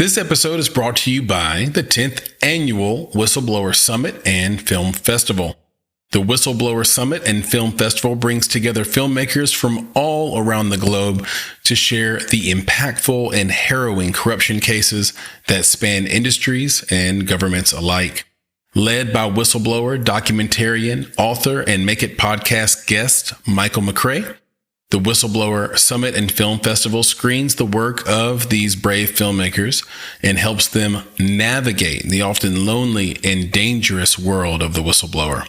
This episode is brought to you by the 10th Annual Whistleblower Summit and Film Festival. The Whistleblower Summit and Film Festival brings together filmmakers from all around the globe to share the impactful and harrowing corruption cases that span industries and governments alike. Led by whistleblower, documentarian, author, and Make It podcast guest Michael McCrae, the Whistleblower Summit and Film Festival screens the work of these brave filmmakers and helps them navigate the often lonely and dangerous world of the whistleblower.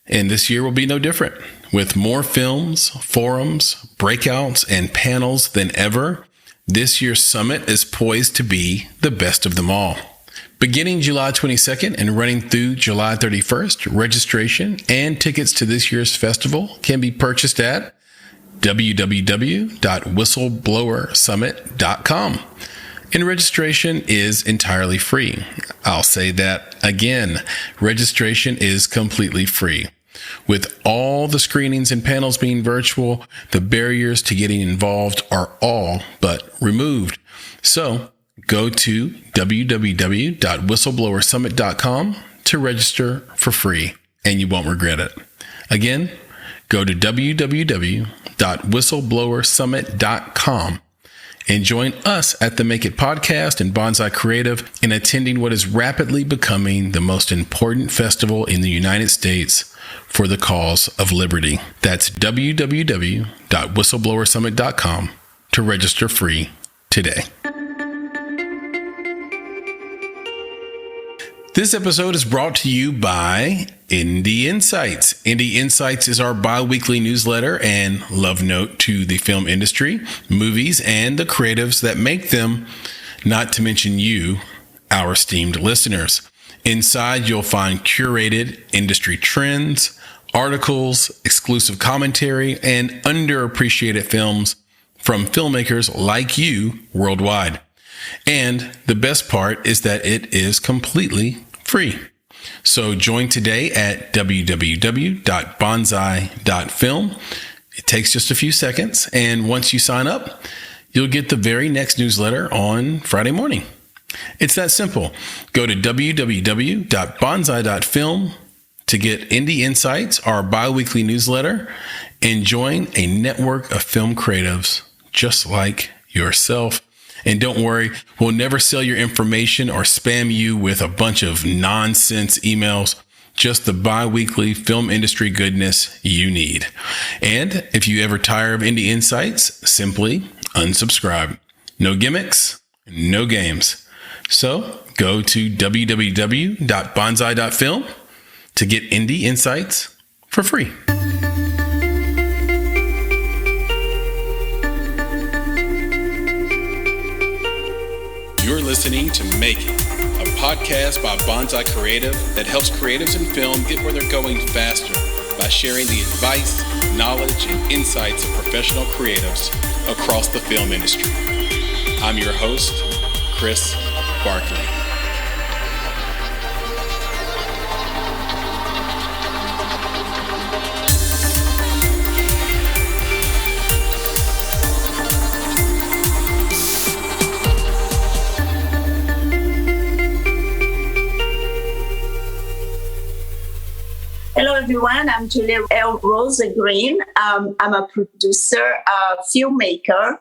And this year will be no different. With more films, forums, breakouts, and panels than ever, this year's summit is poised to be the best of them all. Beginning July 22nd and running through July 31st, registration and tickets to this year's festival can be purchased at www.whistleblowersummit.com. And registration is entirely free. I'll say that again. Registration is completely free. With all the screenings and panels being virtual, the barriers to getting involved are all but removed. So go to www.whistleblowersummit.com to register for free, and you won't regret it. Again, go to www.whistleblowersummit.com and join us at the Make It podcast and Bonsai Creative in attending what is rapidly becoming the most important festival in the United States for the cause of liberty. That's www.whistleblowersummit.com to register free today. This episode is brought to you by Indie Insights. Indie Insights is our bi-weekly newsletter and love note to the film industry, movies, and the creatives that make them, not to mention you, our esteemed listeners. Inside, you'll find curated industry trends, articles, exclusive commentary, and underappreciated films from filmmakers like you worldwide. And the best part is that it is completely free. So join today at www.bonsai.film. It takes just a few seconds. And once you sign up, you'll get the very next newsletter on Friday morning. It's that simple. Go to www.bonsai.film to get Indie Insights, our bi-weekly newsletter, and join a network of film creatives just like yourself. And don't worry, we'll never sell your information or spam you with a bunch of nonsense emails, just the bi-weekly film industry goodness you need. And if you ever tire of Indie Insights, simply unsubscribe. No gimmicks, no games. So go to www.bonsai.film to get Indie Insights for free. You're listening to Make It, a podcast by Bonsai Creative that helps creatives in film get where they're going faster by sharing the advice, knowledge, and insights of professional creatives across the film industry. I'm your host, Chris Barkley. Hello, everyone. I'm Julia Rosengren. I'm a producer, a filmmaker,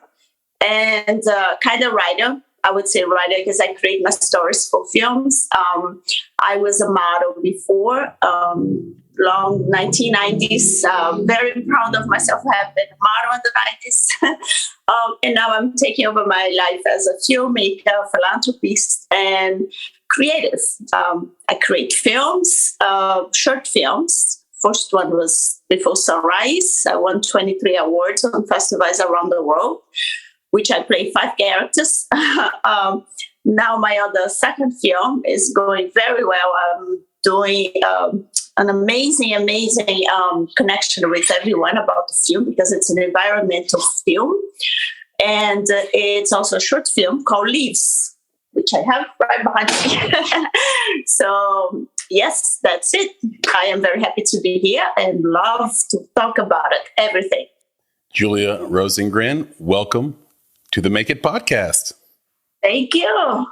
and kind of writer. I would say writer because I create my stories for films. I was a model before, long 1990s. Very proud of myself. I have been a model in the 90s. And now I'm taking over my life as a filmmaker, philanthropist, and creative. I create films, short films. First one was Before Sunrise. I won 23 awards on festivals around the world, which I play 5 characters. Now my other second film is going very well. I'm doing an amazing connection with everyone about the film because it's an environmental film. And it's also a short film called Leaves, which I have right behind me. So, yes, that's it. I am very happy to be here and love to talk about it, everything. Julia Rosengren, welcome to the Make It podcast. Thank you.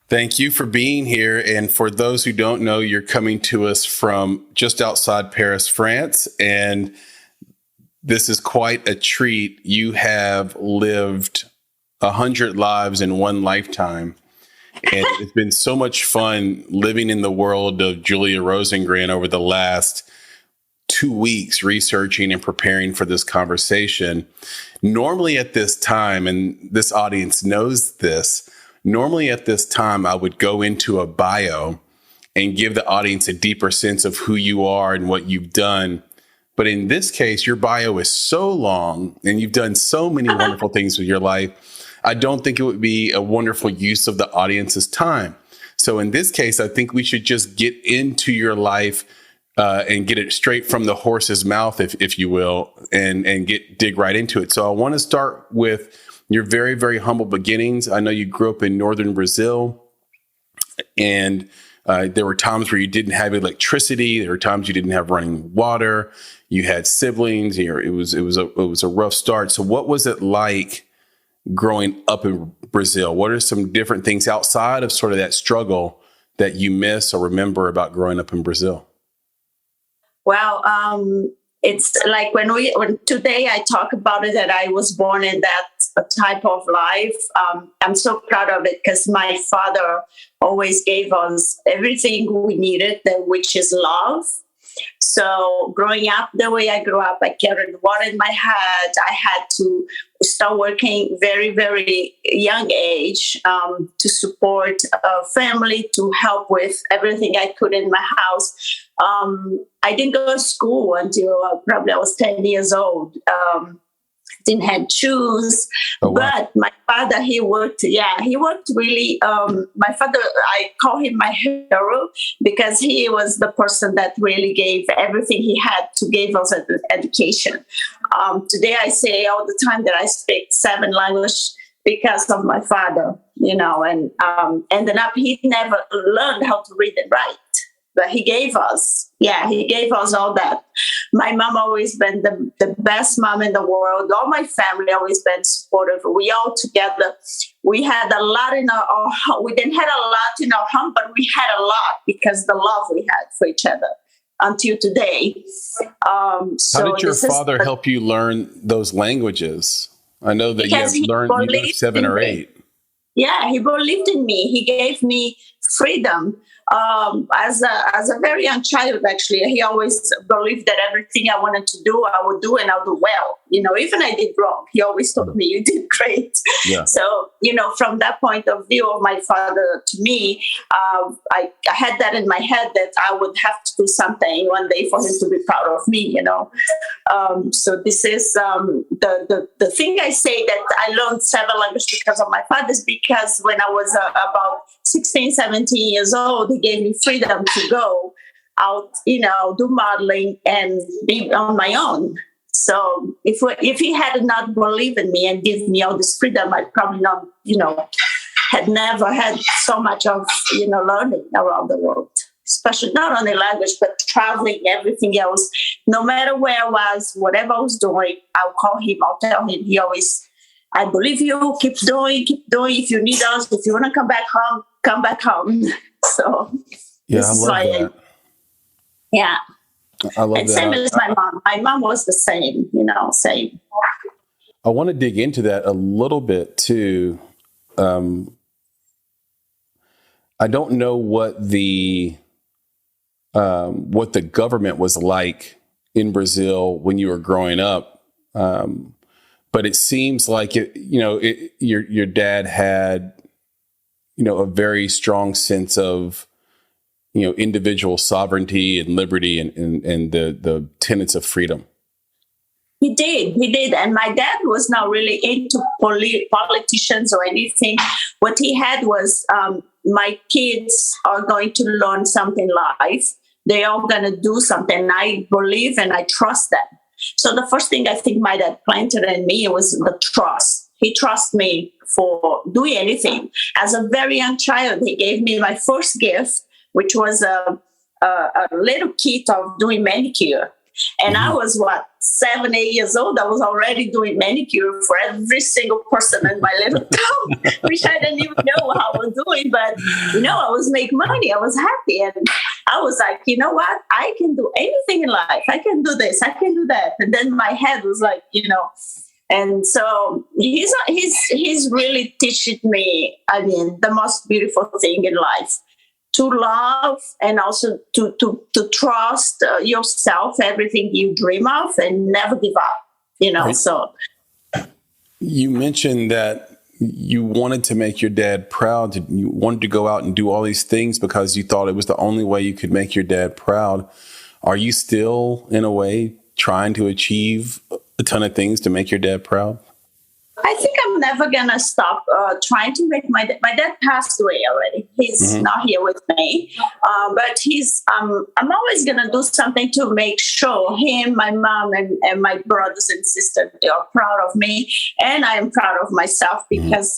Thank you for being here. And for those who don't know, you're coming to us from just outside Paris, France. And this is quite a treat. You have lived 100 lives in one lifetime. And it's been so much fun living in the world of Julia Rosengren over the last 2 weeks, researching and preparing for this conversation. Normally at this time, and this audience knows this, normally at this time, I would go into a bio and give the audience a deeper sense of who you are and what you've done. But in this case, your bio is so long and you've done so many wonderful things with your life. I don't think it would be a wonderful use of the audience's time. So in this case, I think we should just get into your life and get it straight from the horse's mouth, if you will, and dig right into it. So I want to start with your very, very humble beginnings. I know you grew up in northern Brazil, and there were times where you didn't have electricity. There were times you didn't have running water. You had siblings. It was a rough start. So what was it like growing up in Brazil? What are some different things outside of sort of that struggle that you miss or remember about growing up in Brazil? Well, it's like when today I talk about it, that I was born in that type of life. I'm so proud of it because my father always gave us everything we needed, which is love. So growing up the way I grew up, I carried water in my head. I had to start working very, very young age to support a family, to help with everything I could in my house. I didn't go to school until probably I was 10 years old. Didn't have shoes, oh, wow. But my father, he worked really. My father, I call him my hero because he was the person that really gave everything he had to give us an education. Today I say all the time that I speak 7 languages because of my father, and ended up he never learned how to read and write. But he gave us all that. My mom always been the best mom in the world. All my family always been supportive. We all together, we had a lot in our home. We didn't have a lot in our home, but we had a lot because the love we had for each other until today. How did your father help you learn those languages? I know that you have learned 7 or 8. Yeah, he believed in me. He gave me freedom. As a very young child, actually, he always believed that everything I wanted to do, I would do, and I'll do well. Even I did wrong, he always told me, you did great. Yeah. So, from that point of view of my father to me, I had that in my head that I would have to do something one day for him to be proud of me, So this is the thing I say that I learned 7 languages because of my father, is because when I was about 16, 17 years old, he gave me freedom to go out, do modeling and be on my own. So if he had not believed in me and given me all this freedom, I'd probably not, had never had so much of, learning around the world, especially not only language, but traveling, everything else. No matter where I was, whatever I was doing, I'll call him, I'll tell him. He always, I believe you, keep doing. If you need us, if you want to come back home, come back home. So yeah, I love that. Yeah. I love and that. Same as my mom. My mom was the same, same. I want to dig into that a little bit too. I don't know what the government was like in Brazil when you were growing up, but it seems like your dad had a very strong sense of individual sovereignty and liberty and the tenets of freedom. He did. And my dad was not really into politicians or anything. What he had was, my kids are going to learn something in life. They are going to do something. I believe and I trust them. So the first thing I think my dad planted in me was the trust. He trusts me for doing anything. As a very young child, he gave me my first gift, which was a little kit of doing manicure. And I was 7, 8 years old. I was already doing manicure for every single person in my little town, which I didn't even know how I was doing. But, I was making money. I was happy. And I was like, you know what? I can do anything in life. I can do this. I can do that. And then my head was like, and so he's really teaching me, the most beautiful thing in life, to love and also to trust yourself, everything you dream of, and never give up, Right. So. You mentioned that you wanted to make your dad proud. You wanted to go out and do all these things because you thought it was the only way you could make your dad proud. Are you still, in a way, trying to achieve a ton of things to make your dad proud? I think I'm never gonna stop trying to make my dad passed away already. He's not here with me, but I'm always gonna do something to make sure him, my mom, and my brothers and sisters, they are proud of me, and I am proud of myself because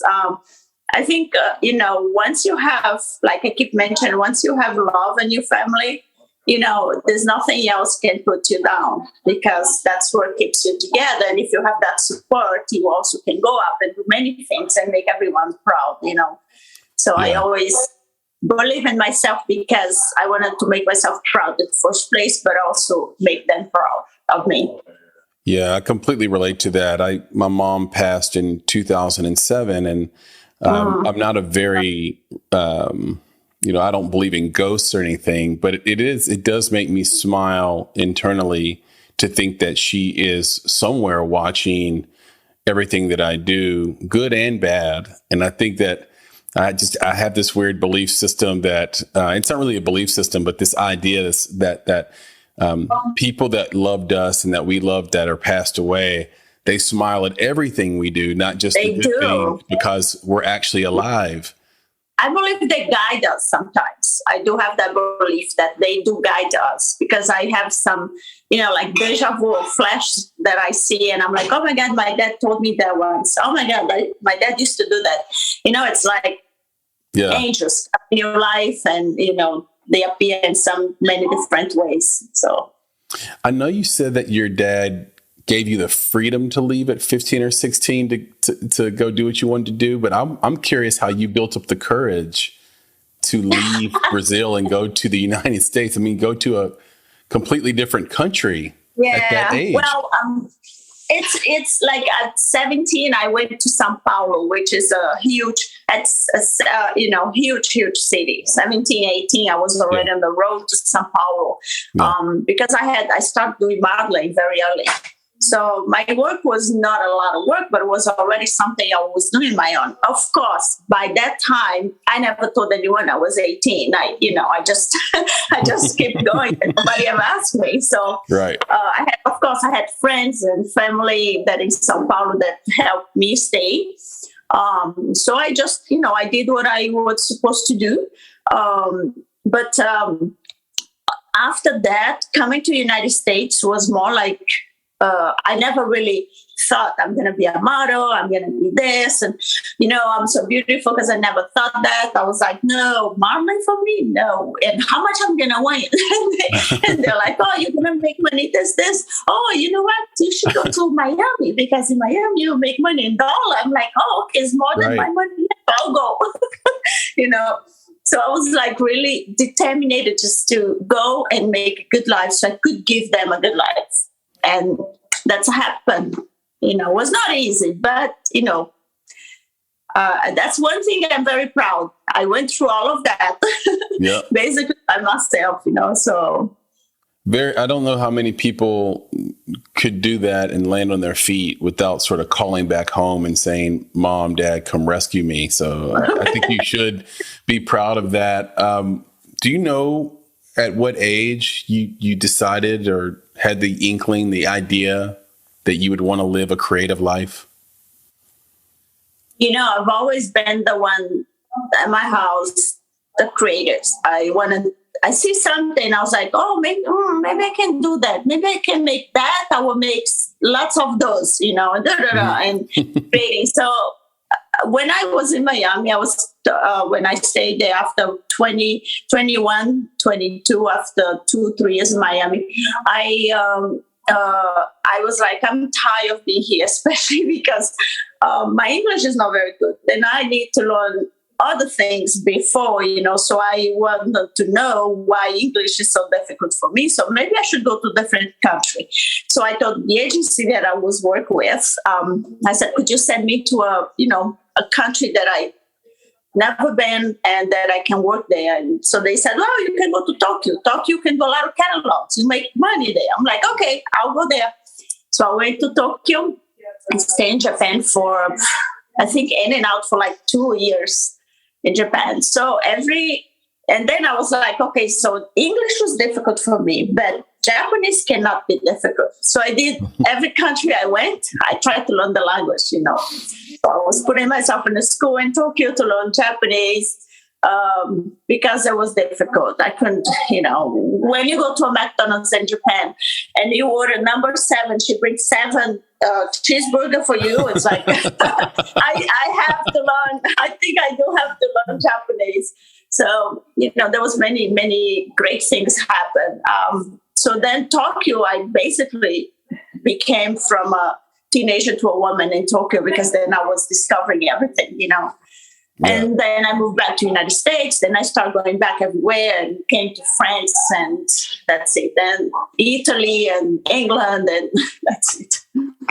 I think once you have, like I keep mentioning, once you have love in your family, there's nothing else can put you down, because that's what keeps you together. And if you have that support, you also can go up and do many things and make everyone proud, So I always believe in myself because I wanted to make myself proud in the first place, but also make them proud of me. Yeah, I completely relate to that. My mom passed in 2007, and I'm not a very... I don't believe in ghosts or anything, but it does make me smile internally to think that she is somewhere watching everything that I do, good and bad. And I think that I have this weird belief system that it's not really a belief system, but this idea that people that loved us and that we loved that are passed away, they smile at everything we do, not just the good things, because we're actually alive. I believe they guide us sometimes. I do have that belief that they do guide us, because I have some, like deja vu flash that I see, and I'm like, oh my God, my dad told me that once. Oh my God, my dad used to do that. It's like angels in your life, and, they appear in many different ways. So I know you said that your dad gave you the freedom to leave at 15 or 16 to go do what you wanted to do. But I'm curious how you built up the courage to leave Brazil and go to the United States. Go to a completely different country at that age. Well, it's like at 17, I went to São Paulo, which is a huge city. 17, 18, I was already on the road to São Paulo because I started doing modeling very early. So my work was not a lot of work, but it was already something I was doing my own. Of course, by that time, I never told anyone I was 18. I just kept going, and nobody ever asked me. So I had friends and family that in São Paulo that helped me stay. So I just, I did what I was supposed to do. But after that, coming to the United States was more like, I never really thought I'm going to be a model. I'm going to be this. And, I'm so beautiful, because I never thought that. I was like, no, modeling for me? No. And how much I'm going to win? And they're like, oh, you're going to make money this. Oh, you know what? You should go to Miami, because in Miami, you make money in dollar. I'm like, oh, okay, it's more than my money. I'll go. So I was like really determined just to go and make a good life so I could give them a good life. And that's happened. It was not easy, but, that's one thing I'm very proud. I went through all of that basically by myself, so. I don't know how many people could do that and land on their feet without sort of calling back home and saying, Mom, Dad, come rescue me. So I think you should be proud of that. Do you know at what age you decided or had the inkling, the idea that you would want to live a creative life? I've always been the one at my house, the creators. I see something, I was like, oh, maybe I can do that. Maybe I can make that. I will make lots of those, and creating. So when I was in Miami, when I stayed there after 20, 21, 22, after 2, 3 years in Miami, I was like, I'm tired of being here, especially because my English is not very good. And I need to learn other things before, so I wanted to know why English is so difficult for me. So maybe I should go to a different country. So I told the agency that I was working with, I said, could you send me to a country that I never been and that I can work there? And so they said, well, you can go to Tokyo. Tokyo can go a lot of catalogs. You make money there. I'm like, okay, I'll go there. So I went to Tokyo and stayed in Japan for, I think, in and out for like 2 years in Japan. And then I was like, okay, so English was difficult for me, but Japanese cannot be difficult. So I did every country I went, I tried to learn the language, So I was putting myself in a school in Tokyo to learn Japanese because it was difficult. I couldn't, when you go to a McDonald's in Japan and you order number 7, she brings 7 cheeseburger for you. It's like, I have to learn. I think I do have to learn Japanese. So, there was many, many great things happen. So then Tokyo, I basically became from a teenager to a woman in Tokyo because then I was discovering everything, Yeah. And then I moved back to the United States. Then I started going back everywhere and came to France, and that's it. Then Italy and England, and that's it.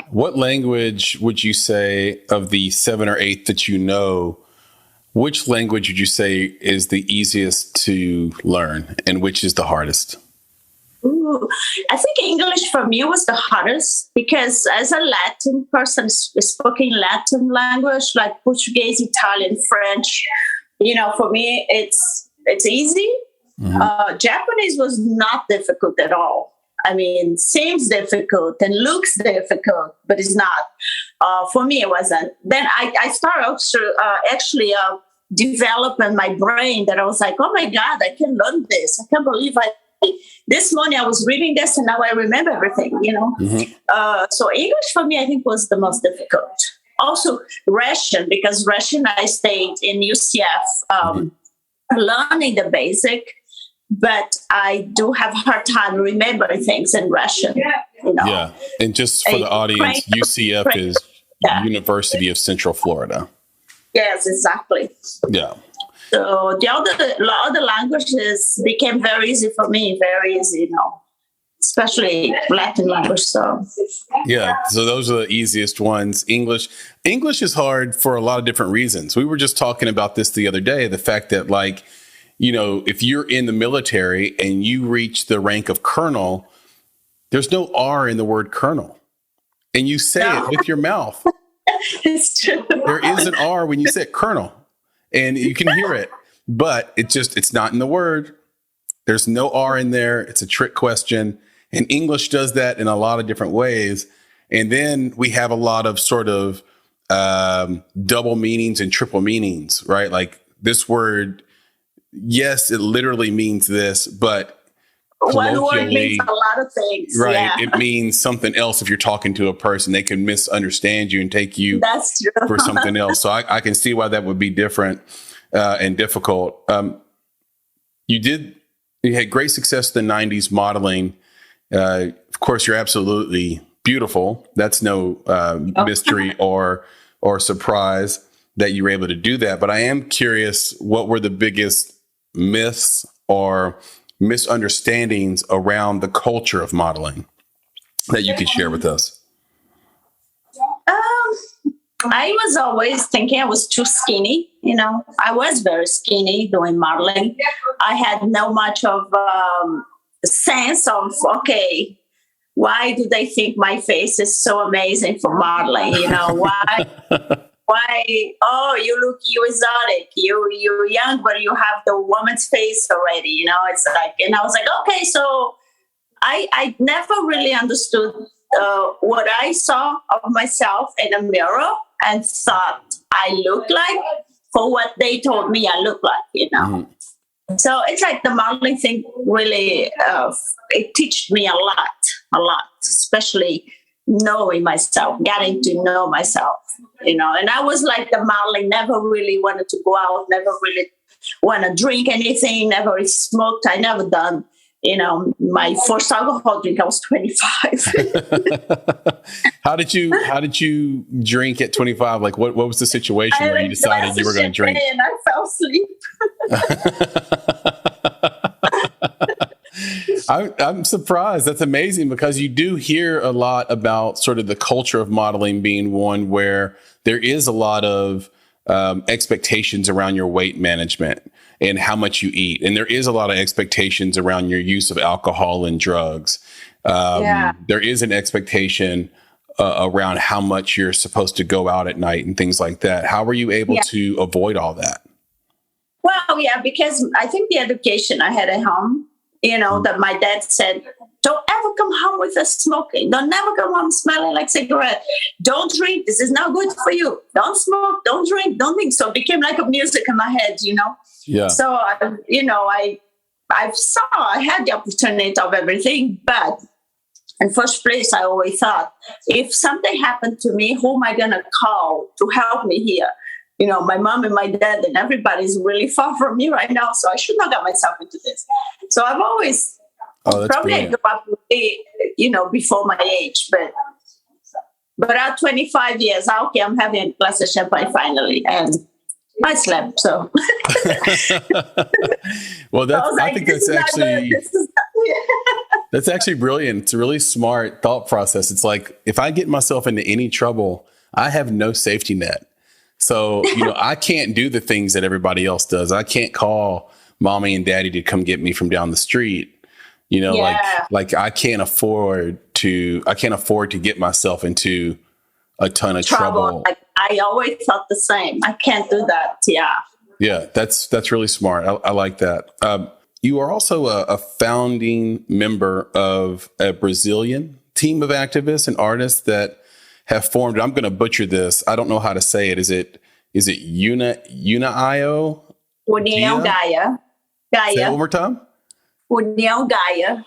What language would you say of the 7 or 8 that you know, which language would you say is the easiest to learn and which is the hardest? Ooh, I think English for me was the hardest because as a Latin person speaking Latin language like Portuguese, Italian, French, for me it's easy. Mm-hmm. Japanese was not difficult at all. I mean, seems difficult and looks difficult, but it's not. For me, it wasn't. Then I started actually developing my brain that I was like, oh my God, I can learn this. I can't believe this morning I was reading this and now I remember everything, Mm-hmm. So English for me, I think, was the most difficult. Also Russian, because Russian, I stayed in UCF learning the basic, but I do have a hard time remembering things in Russian. Yeah, and just for the audience, UCF is University of Central Florida. Yes, exactly. Yeah. So the other languages became very easy for me, very easy, especially Latin language. So yeah, so those are the easiest ones. English is hard for a lot of different reasons. We were just talking about this the other day, the fact that if you're in the military and you reach the rank of colonel, there's no R in the word colonel. And you say it with your mouth. It's true. There is an R when you say colonel. And you can hear it, but it's not in the word. There's no R in there. It's a trick question. And English does that in a lot of different ways. And then we have a lot of sort of double meanings and triple meanings, right? Like this word, yes, it literally means this, but one word means a lot of things. Right. Yeah. It means something else if you're talking to a person. They can misunderstand you and take you for something else. So I can see why that would be different and difficult. You had great success in the 90s modeling. Of course, you're absolutely beautiful. That's no mystery or surprise that you were able to do that. But I am curious, what were the biggest myths or misunderstandings around the culture of modeling that you could share with us? I was always thinking I was too skinny. I was very skinny doing modeling. I had no much of sense of, okay, why do they think my face is so amazing for modeling? Why? Oh, you look exotic. You're young, but you have the woman's face already. It's like, and I was like, okay, so I never really understood what I saw of myself in a mirror and thought I looked like for what they told me I look like. Mm-hmm. So it's like the modeling thing really it taught me a lot, especially knowing myself, getting to know myself, and I was like the modeling, never really wanted to go out, never really want to drink anything, never smoked, I never done, my first alcohol drink, I was 25. How did you drink at 25? Like what was the situation where you decided you were going to drink? And I fell asleep. I'm surprised. That's amazing, because you do hear a lot about sort of the culture of modeling being one where there is a lot of expectations around your weight management and how much you eat. And there is a lot of expectations around your use of alcohol and drugs. There is an expectation around how much you're supposed to go out at night and things like that. How were you able to avoid all that? Well, because I think the education I had at home, that my dad said, don't ever come home with us smoking. Don't never come home smelling like cigarette. Don't drink. This is not good for you. Don't smoke. Don't drink. Don't think. So it became like a music in my head, Yeah. So, I had the opportunity of everything. But in first place, I always thought, if something happened to me, who am I going to call to help me here? My mom and my dad and everybody's really far from me right now. So I should not get myself into this. So I've always probably I grew up before my age, but at 25 years, okay, I'm having a glass of champagne finally, and I slept. So, well, I think that's actually that's actually brilliant. It's a really smart thought process. It's like, if I get myself into any trouble, I have no safety net. So, I can't do the things that everybody else does. I can't call mommy and daddy to come get me from down the street. Like I can't afford to get myself into a ton of trouble. Like, I always thought the same. I can't do that. Yeah. Yeah. That's really smart. I like that. You are also a founding member of a Brazilian team of activists and artists that have formed. I'm going to butcher this. I don't know how to say it. Is it União? União Gaia. Say it one more time. União Gaia.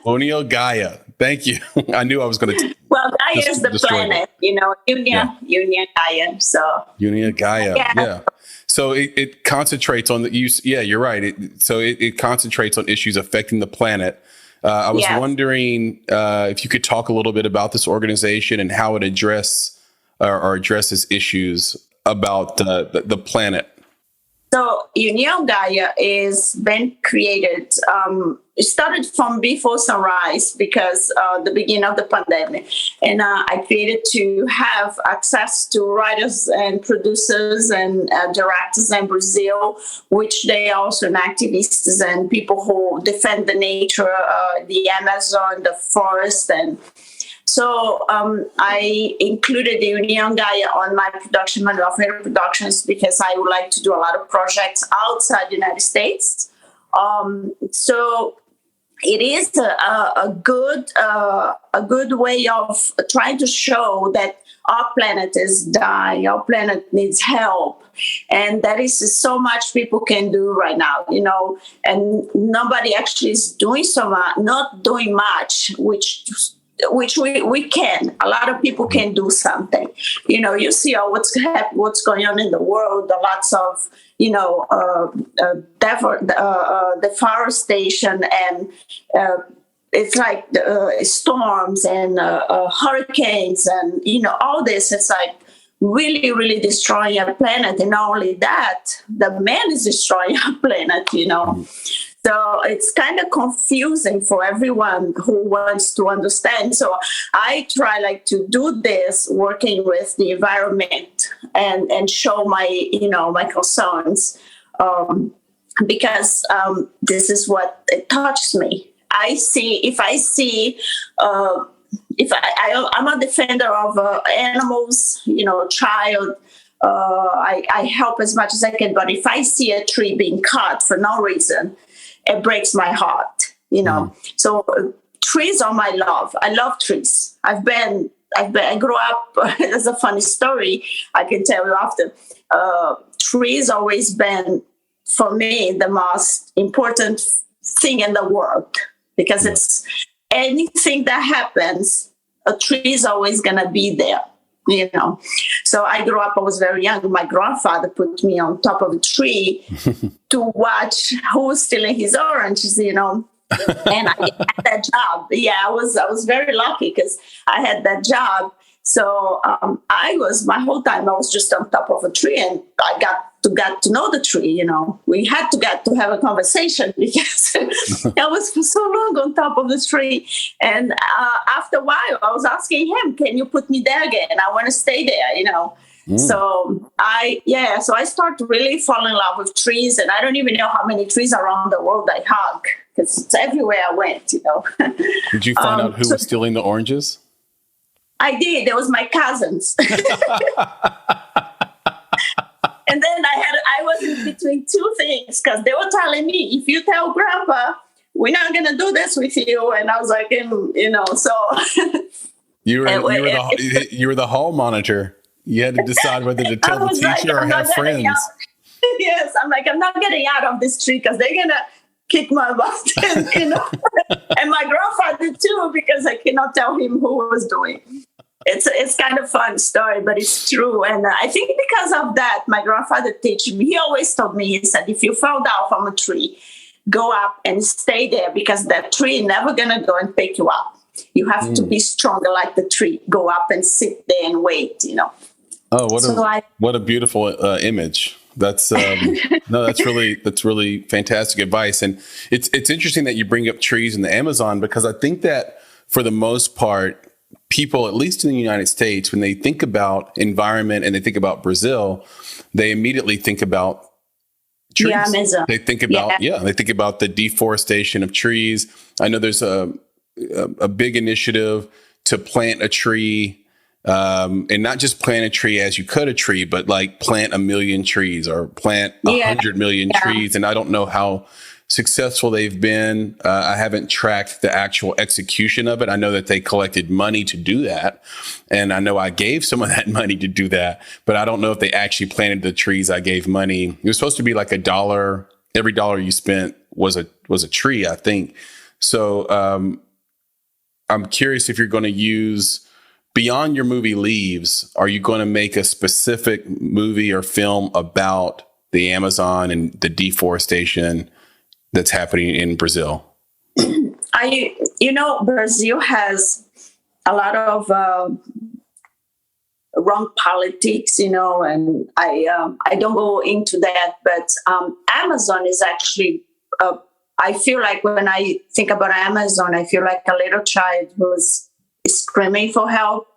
União Gaia. Thank you. I knew I was going to. Well, Gaia is the planet, União Gaia. So União Gaia. Yeah. So it concentrates on the use. Yeah, you're right. It concentrates on issues affecting the planet. I was wondering if you could talk a little bit about this organization and how it addresses issues about the planet. So União Gaia is been created. It started from before sunrise, because the beginning of the pandemic, and I created to have access to writers and producers and directors in Brazil, which they are also activists and people who defend the nature, the Amazon, the forest, and so I included the União Gaia on my production, my Love Hair Productions, because I would like to do a lot of projects outside the United States. So it is a good way of trying to show that our planet is dying, our planet needs help, and that is so much people can do right now, and nobody actually is doing so much, not doing much, which we can. A lot of people can do something. You see what's going on in the world. Lots of deforestation, and it's like storms and hurricanes, and all this. It's like really, really destroying our planet. And not only that, the man is destroying our planet. So it's kind of confusing for everyone who wants to understand. So I try to do this working with the environment and show my concerns, because this is what it touches me. I'm a defender of animals, child. I help as much as I can. But if I see a tree being cut for no reason, it breaks my heart, So trees are my love. I love trees. I grew up. There's a funny story I can tell you after. Trees always been for me the most important thing in the world, because it's anything that happens. a tree is always going to be there, you know. So I grew up, I was very young. My grandfather put me on top of a tree to watch who was stealing his oranges, you know. And I had that job. Yeah, I was very lucky because I had that job. So my whole time I was just on top of a tree, and I got to know the tree, you know. We had to get to have a conversation because I was for so long on top of the tree. And after a while, I was asking him, can you put me there again? I want to stay there, you know. So I started really falling in love with trees, and I don't even know how many trees around the world I hug because it's everywhere I went, you know. Did you find out who was stealing the oranges? I did. It was my cousins. And then I was in between two things because they were telling me, if you tell Grandpa, we're not going to do this with you. And I was like, you know, so. You were the hall monitor. You had to decide whether to tell the teacher or have friends. Yes, I'm like, I'm not getting out of this tree because they're going to kick my butt, and, you know. And my grandfather too, because I cannot tell him who was doing. It's kind of fun story, but it's true. And I think because of that, my grandfather teach me. He always told me, he said, if you fall down from a tree, go up and stay there because that tree is never going to go and pick you up. You have to be stronger like the tree. Go up and sit there and wait, you know. Oh, what a beautiful image. That's that's really fantastic advice. And it's interesting that you bring up trees in the Amazon, because I think that for the most part, people, at least in the United States, when they think about environment and they think about Brazil, they immediately think about trees. Yeah, Amazon. They think about they think about the deforestation of trees. I know there's a big initiative to plant a tree. And not just plant a tree as you cut a tree, but like plant 1 million trees or plant 100 million trees. And I don't know how successful they've been. I haven't tracked the actual execution of it. I know that they collected money to do that. And I know I gave some of that money to do that, but I don't know if they actually planted the trees I gave money. It was supposed to be like $1. Every dollar you spent was a tree, I think. So I'm curious if you're going to use, beyond your movie Leaves, are you going to make a specific movie or film about the Amazon and the deforestation that's happening in Brazil? Brazil has a lot of wrong politics, you know, and I don't go into that, but Amazon is actually, I feel like when I think about Amazon, I feel like a little child who's screaming for help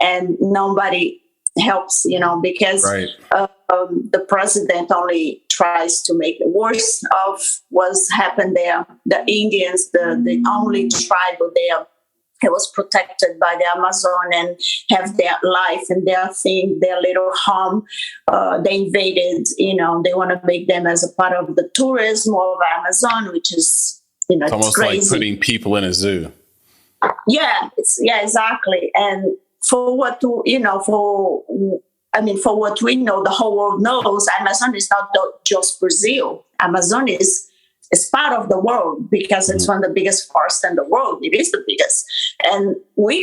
and nobody helps, you know, because the president only tries to make it worse of what's happened there. The Indians, the only tribe there, it was protected by the Amazon and have their life and their thing, their little home. They invaded, you know, they want to make them as a part of the tourism of Amazon, which is, you know, it's almost crazy. Like putting people in a zoo. Yeah, exactly. And for what we know, the whole world knows, Amazon is not just Brazil. Amazon is part of the world because it's one of the biggest forests in the world. It is the biggest. And we're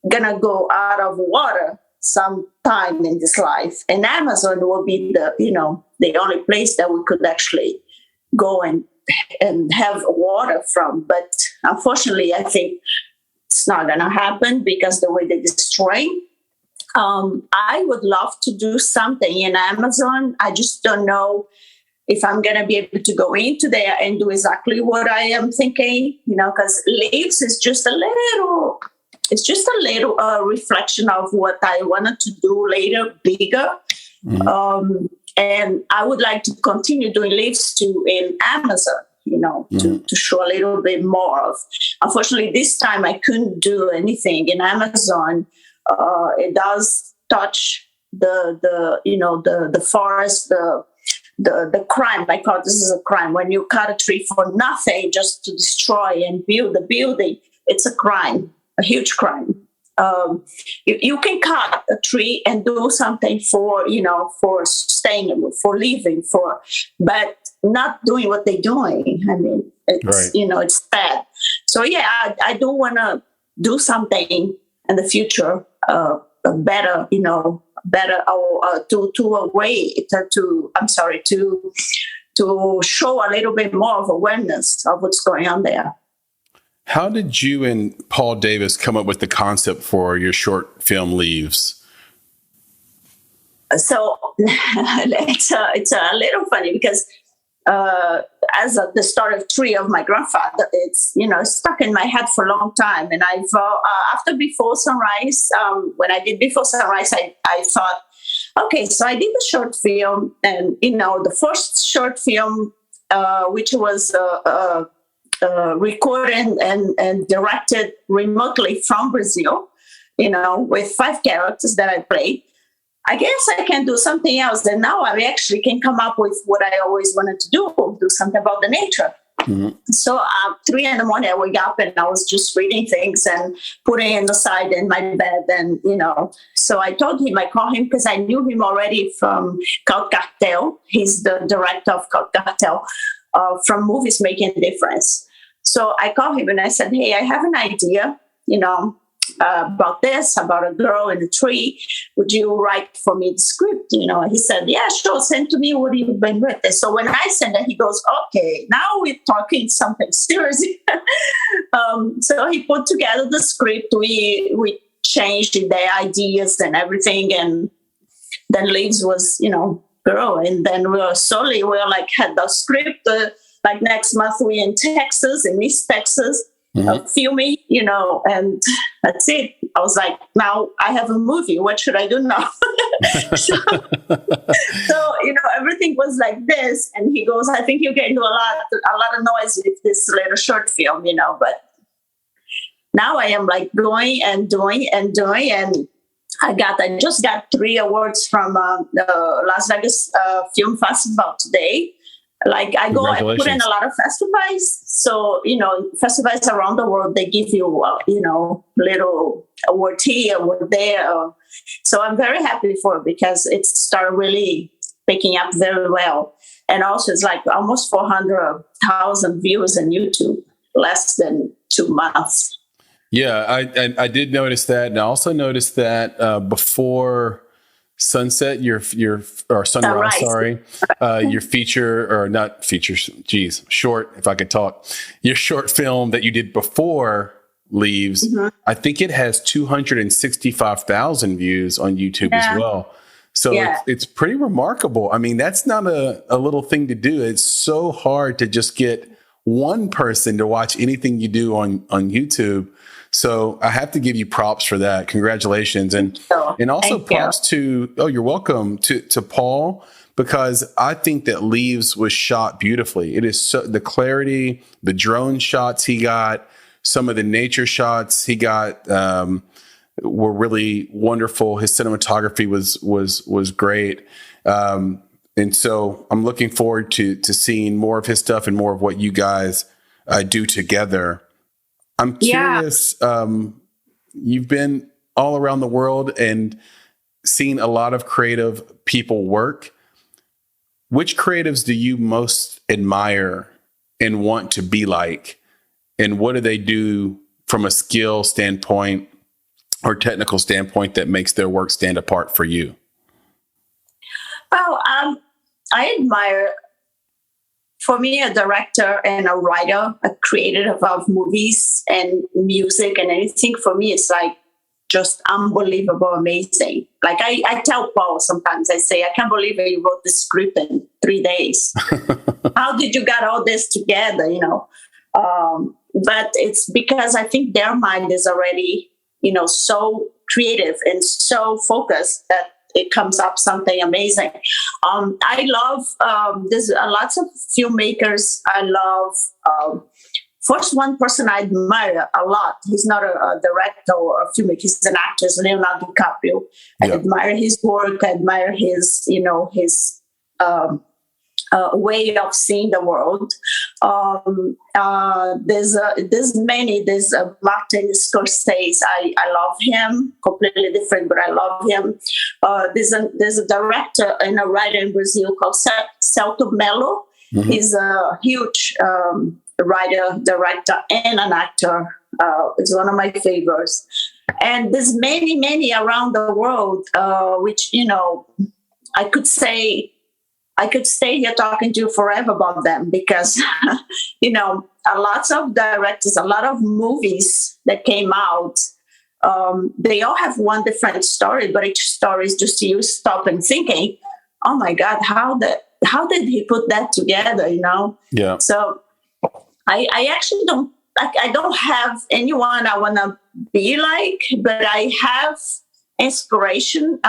gonna go out of water sometime in this life. And Amazon will be the only place that we could actually go and have water from. But unfortunately, I think it's not going to happen because the way they destroy. I would love to do something in Amazon. I just don't know if I'm going to be able to go into there and do exactly what I am thinking, you know, because Leaves is just a little reflection of what I wanted to do later, bigger. Mm-hmm. And I would like to continue doing Leaves too in Amazon, you know, to show a little bit more of. Unfortunately, this time I couldn't do anything in Amazon. It does touch the forest, the crime. I call this is a crime. When you cut a tree for nothing, just to destroy and build a building, it's a crime, a huge crime. You can cut a tree and do something for sustainable, for living, but not doing what they're doing. I mean, it's it's bad. So yeah, I do want to do something in the future better, better to a way to show a little bit more of awareness of what's going on there. How did you and Paul Davis come up with the concept for your short film Leaves? So it's a little funny because as the story of Tree of my grandfather, it's stuck in my head for a long time. And I've after Before Sunrise, when I did Before Sunrise, I thought, okay, so I did a short film, and the first short film, which was recorded and directed remotely from Brazil, with 5 characters that I played. I guess I can do something else. And now I actually can come up with what I always wanted to do something about the nature. Mm-hmm. So 3 a.m, I wake up and I was just reading things and putting it aside in my bed. And, so I told him, I called him because I knew him already from Cult Cartel. He's the director of Cult Cartel from Movies Making a Difference. So I called him and I said, hey, I have an idea, about this, about a girl in a tree. Would you write for me the script? He said, yeah, sure. Send to me what you've been with. So when I sent it, he goes, okay, now we're talking something serious. So he put together the script. We changed the ideas and everything. And then Leaves was, girl. And then we had the script. Like next month, we're in Texas, in East Texas. Mm-hmm. Filming, and that's it. I was like, now I have a movie. What should I do now? so, everything was like this. And he goes, I think you can do a lot of noise with this little short film, but now I am like going and doing and doing. And I just got 3 awards from the Las Vegas Film Festival today. Like I put in a lot of festivals. So, festivals around the world, they give you, little award here, award there. So I'm very happy for it because it started really picking up very well. And also it's like almost 400,000 views on YouTube, less than 2 months. Yeah, I did notice that. And I also noticed that before Sunset, your Sunrise, sorry, your short, if I could talk, your short film that you did before Leaves, mm-hmm. I think it has 265,000 views on YouTube as well. So it's pretty remarkable. I mean, that's not a little thing to do. It's so hard to just get one person to watch anything you do on YouTube. So I have to give you props for that. Congratulations. And also props to, you're welcome, to Paul, because I think that Leaves was shot beautifully. It is the clarity, the drone shots he got, some of the nature shots he got were really wonderful. His cinematography was great. And so I'm looking forward to seeing more of his stuff and more of what you guys do together. I'm curious, you've been all around the world and seen a lot of creative people work. Which creatives do you most admire and want to be like? And what do they do from a skill standpoint or technical standpoint that makes their work stand apart for you? Well, I admire, for me, a director and a writer, a creator of movies and music and anything. For me, it's like just unbelievable, amazing. Like I tell Paul sometimes, I say, I can't believe you wrote this script in 3 days. How did you get all this together, But it's because I think their mind is already, so creative and so focused that it comes up something amazing. I love, there's lots of filmmakers. I love, first one person I admire a lot. He's not a director or a filmmaker. He's an actor, Leonardo DiCaprio. I admire his work. I admire his, his way of seeing the world. There's Martin Scorsese. I love him. Completely different, but I love him. There's a director and a writer in Brazil called Celto Mello. Mm-hmm. He's a huge writer, director, and an actor. It's one of my favorites. And there's many around the world, which, I could say, I could stay here talking to you forever about them because, a lot of directors, a lot of movies that came out, they all have one different story, but each story is just you stop and thinking, oh my God, how did he put that together, Yeah. So I actually don't, I don't have anyone I want to be like, but I have inspiration,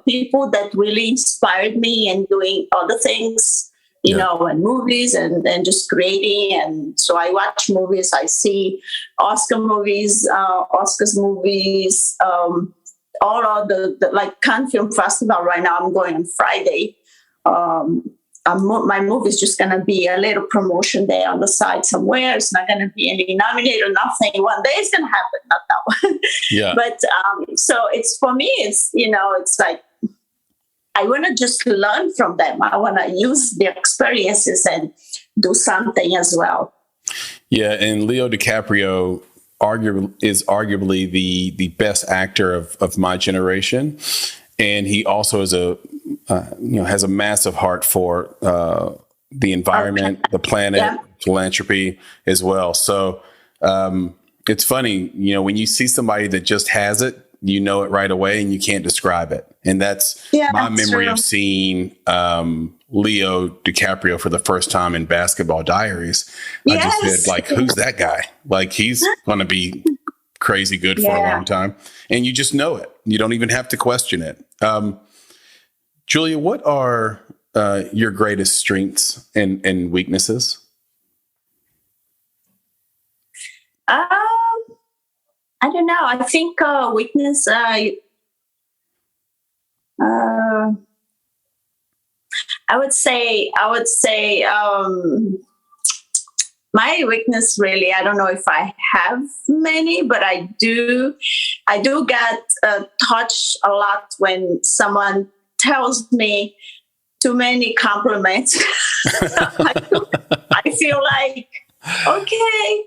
people that really inspired me and doing other things, and movies and just creating. And so I watch movies, I see Oscars movies, all of the like Cannes Film Festival right now. I'm going on Friday. My movie is just going to be a little promotion there on the side somewhere. It's not going to be any nominated or nothing. One day it's going to happen, not now. Yeah. But so it's, for me, it's, it's like, I want to just learn from them. I want to use their experiences and do something as well. Yeah. And Leo DiCaprio is arguably the best actor of my generation. And he also is has a massive heart for the environment, the planet, philanthropy as well. So it's funny, when you see somebody that just has it, you know it right away and you can't describe it. And that's my memory of seeing Leo DiCaprio for the first time in Basketball Diaries. Yes. I just said, like, who's that guy? Like, he's going to be crazy good for a long time. And you just know it. You don't even have to question it. Julia, what are your greatest strengths and weaknesses? I don't know. I think weakness. I would say. My weakness, really, I don't know if I have many, but I do get touched a lot when someone tells me too many compliments. I feel like, okay,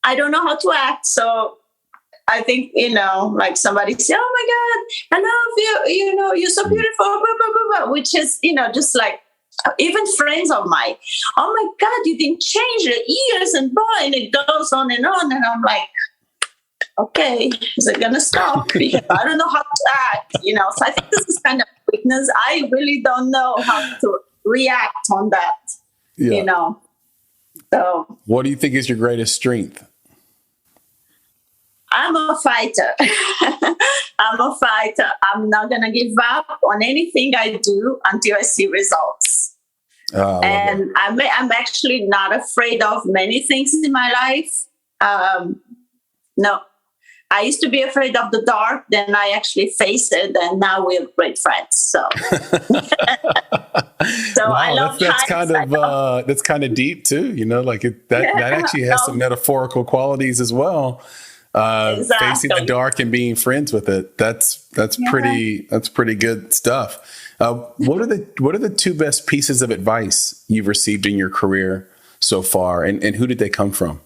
I don't know how to act. So I think, like somebody say, oh my God, I love you, you're so beautiful, blah, blah, blah, blah, which is, just like, even friends of mine, oh my God, you didn't change your ears and boy, and it goes on. And I'm like, okay, is it going to stop? Because I don't know how to act, So I think this is kind of weakness. I really don't know how to react on that, So what do you think is your greatest strength? I'm a fighter. I'm not going to give up on anything I do until I see results. And I'm actually not afraid of many things in my life. No, I used to be afraid of the dark. Then I actually faced it, and now we're great friends. So, wow, I love that's kind of deep too. That actually has some metaphorical qualities as well. Exactly. Facing the dark and being friends with it. That's pretty good stuff. What are the two best pieces of advice you've received in your career so far, and who did they come from?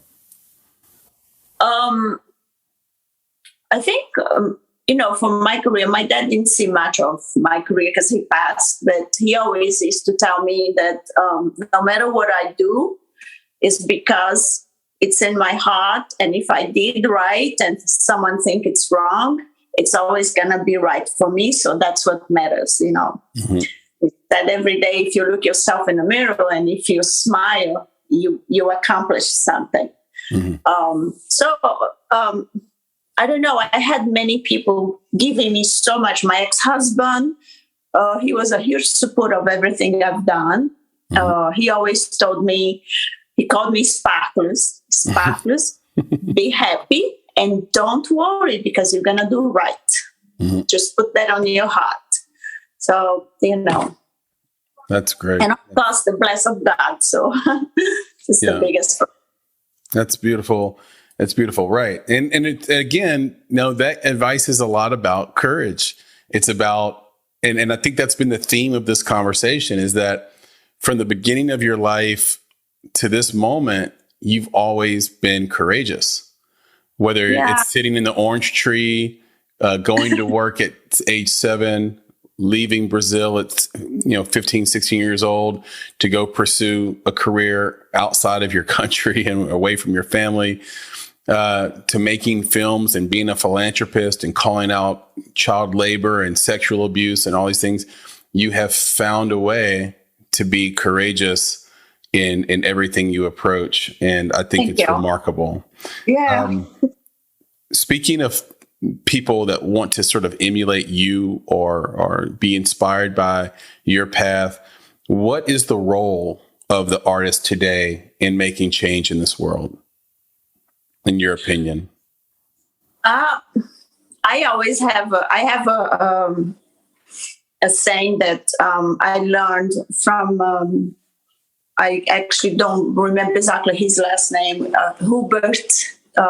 I think from my career, my dad didn't see much of my career because he passed, but he always used to tell me that no matter what I do, it's because it's in my heart, and if I did right and someone think it's wrong, it's always gonna be right for me. So that's what matters, Mm-hmm. That every day, if you look yourself in the mirror and if you smile, you accomplish something. Mm-hmm. I don't know. I had many people giving me so much. My ex-husband, he was a huge support of everything I've done. Mm-hmm. He always told me, he called me sparklers, be happy and don't worry because you're going to do right. Mm-hmm. Just put that on your heart. So, That's great. And of course, the bless of God. So it's the biggest. That's beautiful. It's beautiful. Right. And again, that advice is a lot about courage. It's about, and I think that's been the theme of this conversation, is that from the beginning of your life to this moment, you've always been courageous. whether Yeah. it's sitting in the orange tree, going to work at age 7, leaving Brazil at 15, 16 years old to go pursue a career outside of your country and away from your family, to making films and being a philanthropist and calling out child labor and sexual abuse and all these things. You have found a way to be courageous in everything you approach. And I think it's remarkable. Yeah. Speaking of people that want to sort of emulate you or be inspired by your path, what is the role of the artist today in making change in this world, in your opinion? I always have a saying that I learned from. I actually don't remember exactly his last name. Hubert.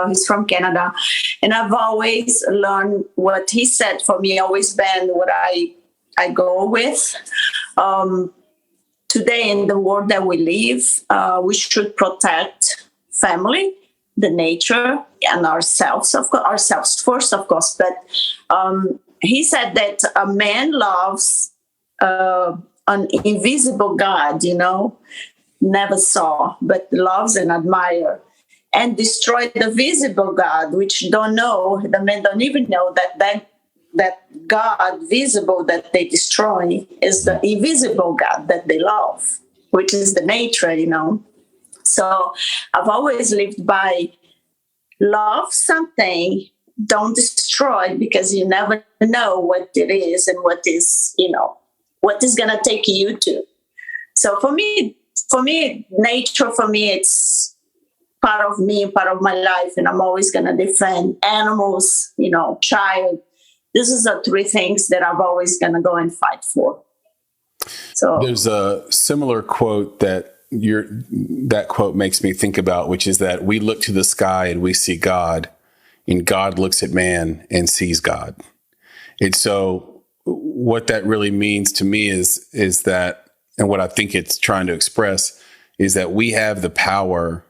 He's from Canada, and I've always learned what he said. For me, always been what I go with. Today, in the world that we live, we should protect family, the nature, and ourselves. Of course, ourselves first, of course. But he said that a man loves an invisible God, never saw, but loves and admire, and destroy the visible God, which the men don't even know that God visible that they destroy is the invisible God that they love, which is the nature, So I've always lived by love something, don't destroy, because you never know what it is and what is going to take you to. So for me, nature, it's part of me, part of my life, and I'm always going to defend animals, child. This is the 3 things that I'm always going to go and fight for. So there's a similar quote that quote makes me think about, which is that we look to the sky and we see God, and God looks at man and sees God. And so what that really means to me is that, and what I think it's trying to express, is that we have the power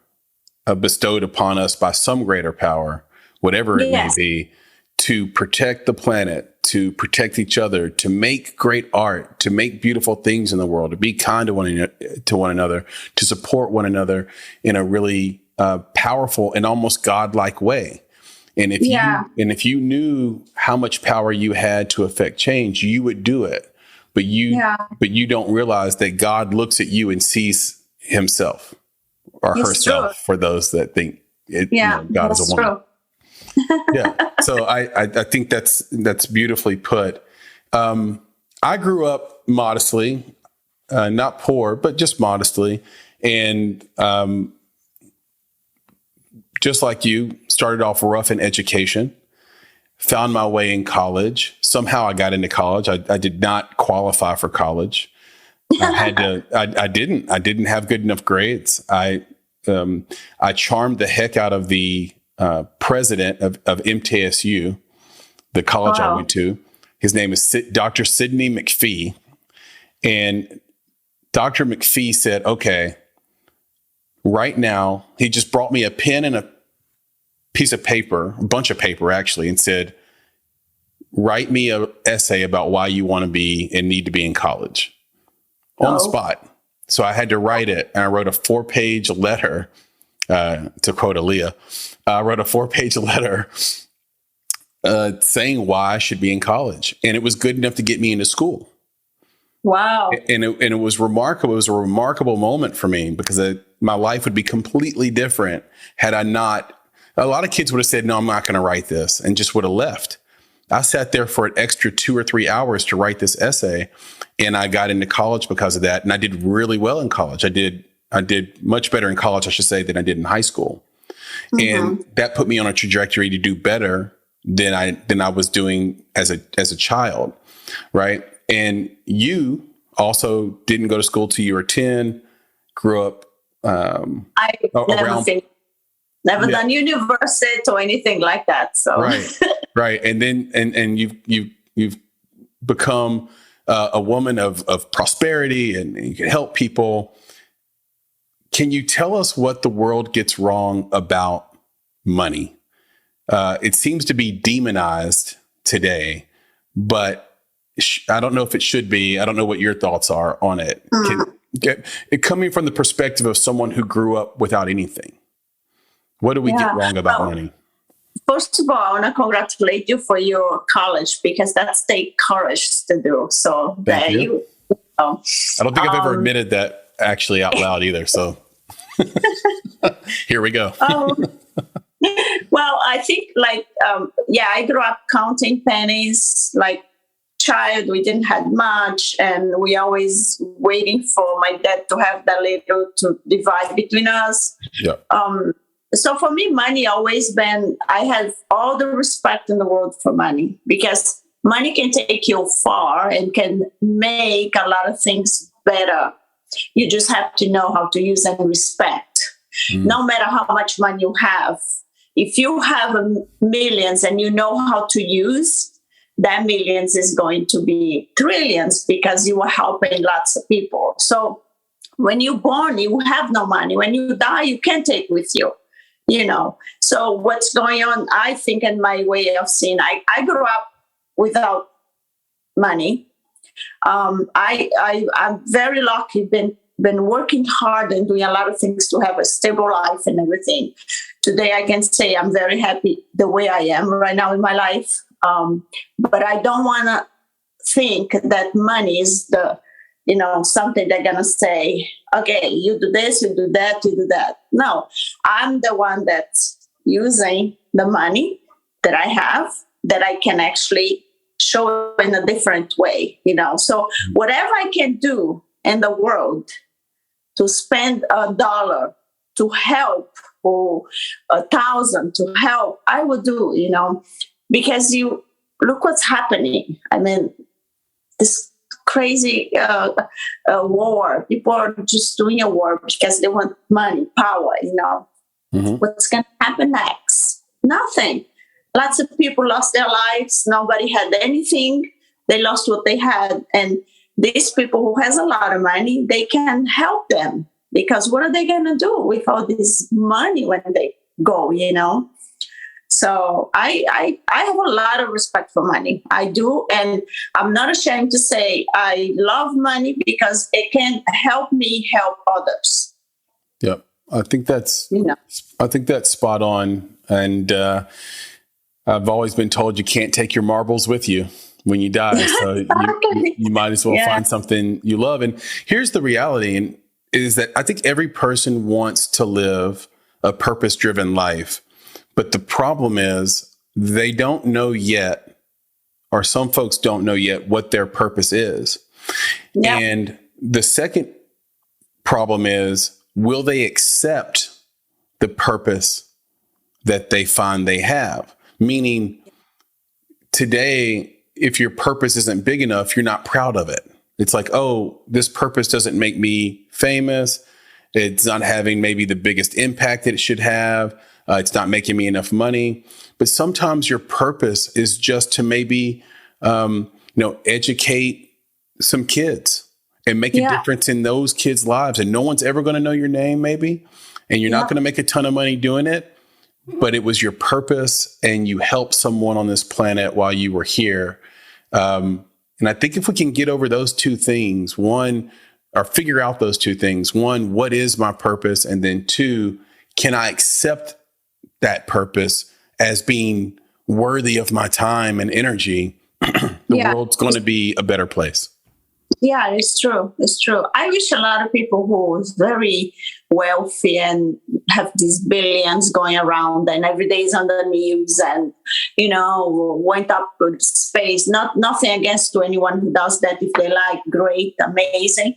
bestowed upon us by some greater power, whatever it may be, to protect the planet, to protect each other, to make great art, to make beautiful things in the world, to be kind to one another, to support one another in a really powerful and almost godlike way. And if you knew how much power you had to affect change, you would do it. But you don't realize that God looks at you and sees himself or herself, for those that think God is a woman. Yeah. So I think that's beautifully put. I grew up modestly, not poor, but just modestly. And just like you, started off rough in education, found my way in college. Somehow I got into college. I did not qualify for college. I didn't have good enough grades. I charmed the heck out of the president of MTSU, the college I went to. His name is Dr. Sidney McPhee. And Dr. McPhee said, okay, right now, he just brought me a pen and a piece of paper, a bunch of paper actually, and said, write me an essay about why you want to be and need to be in college on the spot. So I had to write it. And I wrote a 4-page letter, to quote Aaliyah. I wrote a 4-page letter saying why I should be in college. And it was good enough to get me into school. Wow. And it was remarkable. It was a remarkable moment for me because my life would be completely different had I not. A lot of kids would have said, no, I'm not going to write this, and just would have left. I sat there for an extra 2 or 3 hours to write this essay, and I got into college because of that. And I did really well in college. I did much better in college, I should say, than I did in high school. Mm-hmm. And that put me on a trajectory to do better than I was doing as a child. Right. And you also didn't go to school till you were 10, grew up never done university or anything like that. So right. And then and you've become a woman of prosperity, and you can help people. Can you tell us what the world gets wrong about money? it seems to be demonized today, but I don't know if it should be. I don't know what your thoughts are on it. It coming from the perspective of someone who grew up without anything. What do we get wrong about money? First of all, I want to congratulate you for your college, because that's take courage to do. So Thank you. I don't think I've ever admitted that actually out loud either. So here we go. Well, I think I grew up counting pennies. Like child, we didn't have much, and we always waiting for my dad to have that little to divide between us. Yeah. So for me, money always been, I have all the respect in the world for money, because money can take you far and can make a lot of things better. You just have to know how to use and respect. No matter how much money you have, if you have millions and you know how to use, that millions is going to be trillions, because you are helping lots of people. So when you're born, you have no money. When you die, you can't take with you. So what's going on, I think, in my way of seeing, I grew up without money. I'm very lucky, been working hard and doing a lot of things to have a stable life and everything. Today, I can say I'm very happy the way I am right now in my life. But I don't want to think that money is something they're going to say, okay, you do this, you do that, you do that. No, I'm the one that's using the money that I have, that I can actually show in a different way, So whatever I can do in the world to spend $1 to help, or 1,000 to help, I will do, because you look what's happening. I mean, this crazy war. People are just doing a war because they want money, power, What's going to happen next? Nothing. Lots of people lost their lives. Nobody had anything. They lost what they had. And these people who has a lot of money, they can help them, because what are they going to do with all this money when they go, So I have a lot of respect for money. I do. And I'm not ashamed to say I love money, because it can help me help others. Yep. I think that's spot on. And I've always been told you can't take your marbles with you when you die. So you might as well find something you love. And here's the reality, and is that I think every person wants to live a purpose-driven life. But the problem is they don't know yet, or some folks don't know yet, what their purpose is. Yep. And the second problem is, will they accept the purpose that they find they have? Meaning, today, if your purpose isn't big enough, you're not proud of it. It's like, oh, this purpose doesn't make me famous. It's not having maybe the biggest impact that it should have. It's not making me enough money. But sometimes your purpose is just to maybe, educate some kids and make a difference in those kids' lives. And no one's ever going to know your name, maybe. And you're not going to make a ton of money doing it. But it was your purpose, and you helped someone on this planet while you were here. And I think if we can get over those two things, one, or figure out those two things, one, what is my purpose? And then two, can I accept that purpose as being worthy of my time and energy? The world's going to be a better place. Yeah, it's true. It's true. I wish a lot of people who is very wealthy and have these billions going around and every day is on the news and, went up to space. Nothing against to anyone who does that. If they like, great, amazing.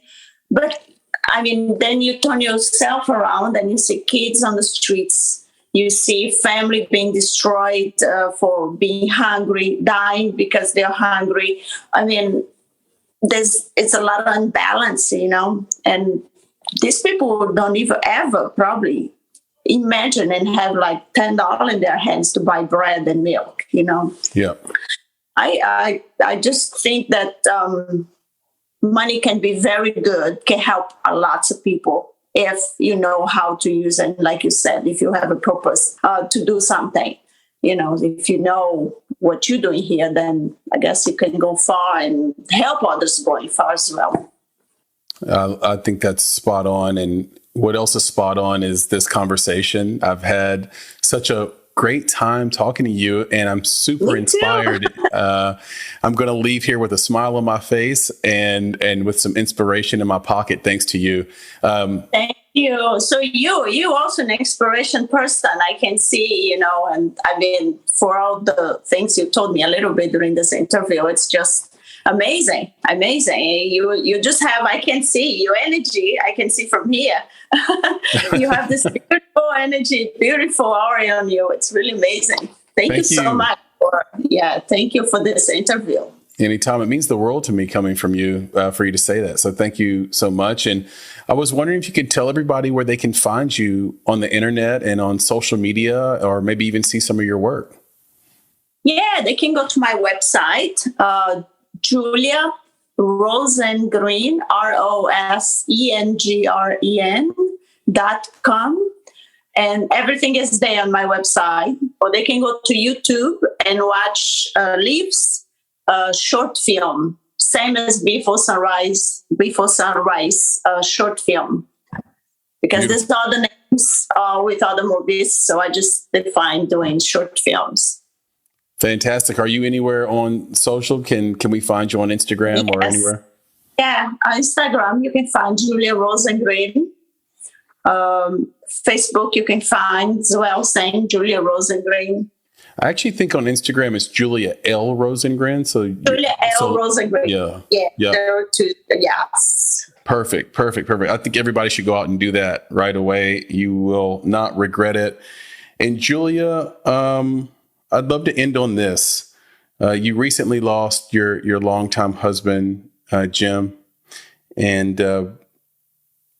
But I mean, then you turn yourself around and you see kids on the streets. You see family being destroyed for being hungry, dying because they're hungry. I mean, it's a lot of imbalance, and these people don't even ever probably imagine and have like $10 in their hands to buy bread and milk, Yeah. I just think that money can be very good, can help lots of people if you know how to use it. Like you said, if you have a purpose to do something. if you know what you're doing here, then I guess you can go far and help others going far as well. I think that's spot on. And what else is spot on is this conversation. I've had such a great time talking to you, and I'm super inspired. I'm going to leave here with a smile on my face and with some inspiration in my pocket, thanks to you. Thank you. So you also an inspiration person. I can see, and I mean, for all the things you told me a little bit during this interview, it's just amazing. You just have, I can see your energy. I can see from here. You have this beautiful energy, beautiful aura on you. It's really amazing. Thank you so much. Thank you for this interview. Anytime. It means the world to me coming from you, for you to say that. So thank you so much. And I was wondering if you could tell everybody where they can find you on the internet and on social media, or maybe even see some of your work. Yeah, they can go to my website, Julia Rosengren, ROSENGREN.com. And everything is there on my website. Or they can go to YouTube and watch Leaves short film, same as Before Sunrise short film. Because there's other names with other movies, so I just define doing short films. Fantastic. Are you anywhere on social? Can we find you on Instagram or anywhere? Yeah, on Instagram you can find Julia Rosengren. Facebook you can find as well, saying Julia Rosengren. I actually think on Instagram it's Julia L. Rosengren. So Julia L. Rosengren. Yeah. Yes. Perfect. I think everybody should go out and do that right away. You will not regret it. And Julia, I'd love to end on this. You recently lost your longtime husband, Jim. And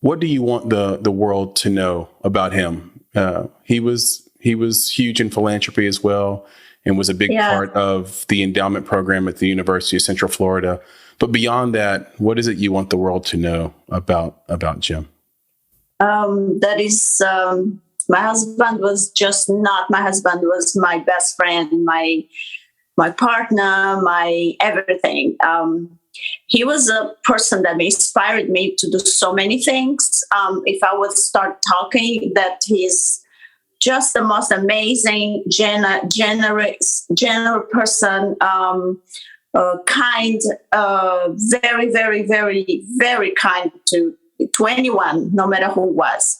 what do you want the world to know about him? He was huge in philanthropy as well, and was a big part of the endowment program at the University of Central Florida. But beyond that, what is it you want the world to know about Jim? That is, my husband was just not my husband. Was my best friend, my partner, my everything. He was a person that inspired me to do so many things. If I would start talking, that he's just the most amazing, generous person, kind, very, very, very, very kind to anyone, no matter who was.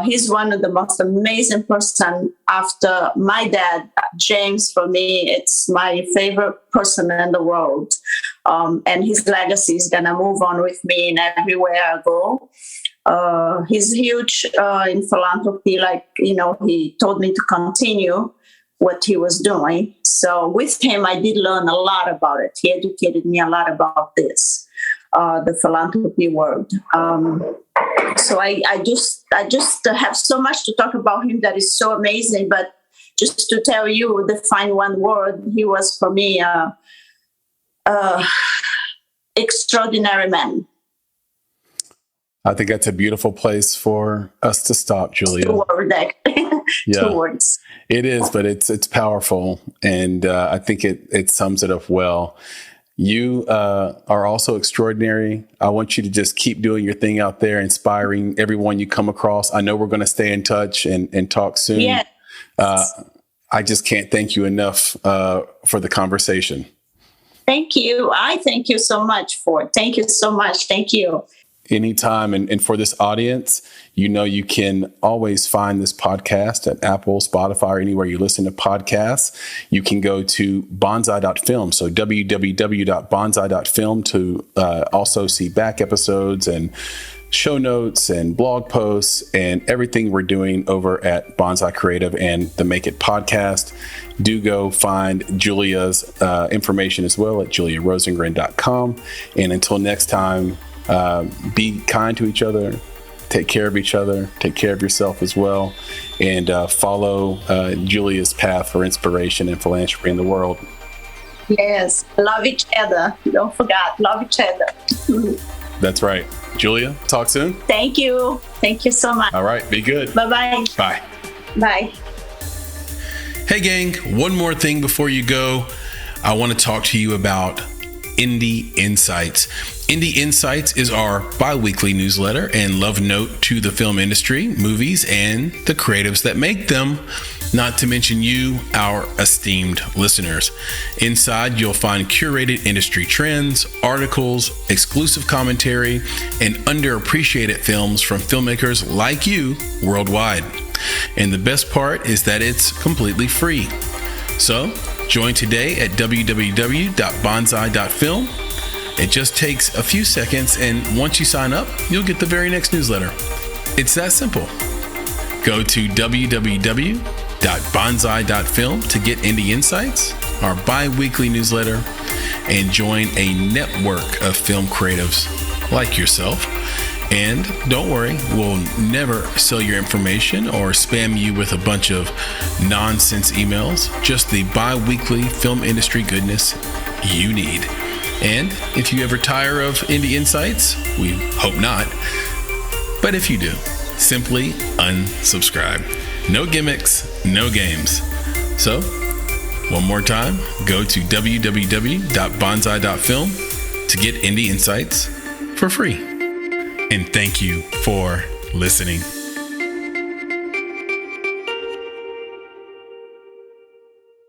He's one of the most amazing person after my dad, James. For me, it's my favorite person in the world. And his legacy is going to move on with me in everywhere I go. He's huge in philanthropy. He told me to continue what he was doing. So with him, I did learn a lot about it. He educated me a lot about this, the philanthropy world. So I just have so much to talk about him that is so amazing. But just to tell you, define one word, he was for me extraordinary man. I think that's a beautiful place for us to stop, Julia. Two words. It is, but it's powerful, and I think it sums it up well. You are also extraordinary. I want you to just keep doing your thing out there, inspiring everyone you come across. I know we're going to stay in touch and talk soon. Yes. I just can't thank you enough for the conversation. Thank you. I thank you so much Thank you so much. Thank you. Anytime. And for this audience, you can always find this podcast at Apple, Spotify, or anywhere you listen to podcasts. You can go to bonsai.film. So www.bonsai.film to also see back episodes and show notes and blog posts and everything we're doing over at Bonsai Creative and the Make It podcast. Do go find Julia's information as well at juliarosengren.com. And until next time, be kind to each other, take care of each other, take care of yourself as well, and follow Julia's path for inspiration and philanthropy in the world. Yes, love each other. Don't forget, love each other. That's right. Julia, talk soon. Thank you. Thank you so much. All right, be good. Bye-bye. Bye. Bye. Hey gang, one more thing before you go. I want to talk to you about Indie Insights. Indie Insights is our bi-weekly newsletter and love note to the film industry, movies, and the creatives that make them, not to mention you, our esteemed listeners. Inside, you'll find curated industry trends, articles, exclusive commentary, and underappreciated films from filmmakers like you worldwide. And the best part is that it's completely free. So, join today at www.bonsai.film. It just takes a few seconds, and once you sign up, you'll get the very next newsletter. It's that simple. Go to www.bonsai.film to get Indie Insights, our bi-weekly newsletter, and join a network of film creatives like yourself. And don't worry, we'll never sell your information or spam you with a bunch of nonsense emails, just the bi-weekly film industry goodness you need. And if you ever tire of Indie Insights, we hope not, but if you do, simply unsubscribe. No gimmicks, no games. So, one more time, go to www.bonsai.film to get Indie Insights for free. And thank you for listening.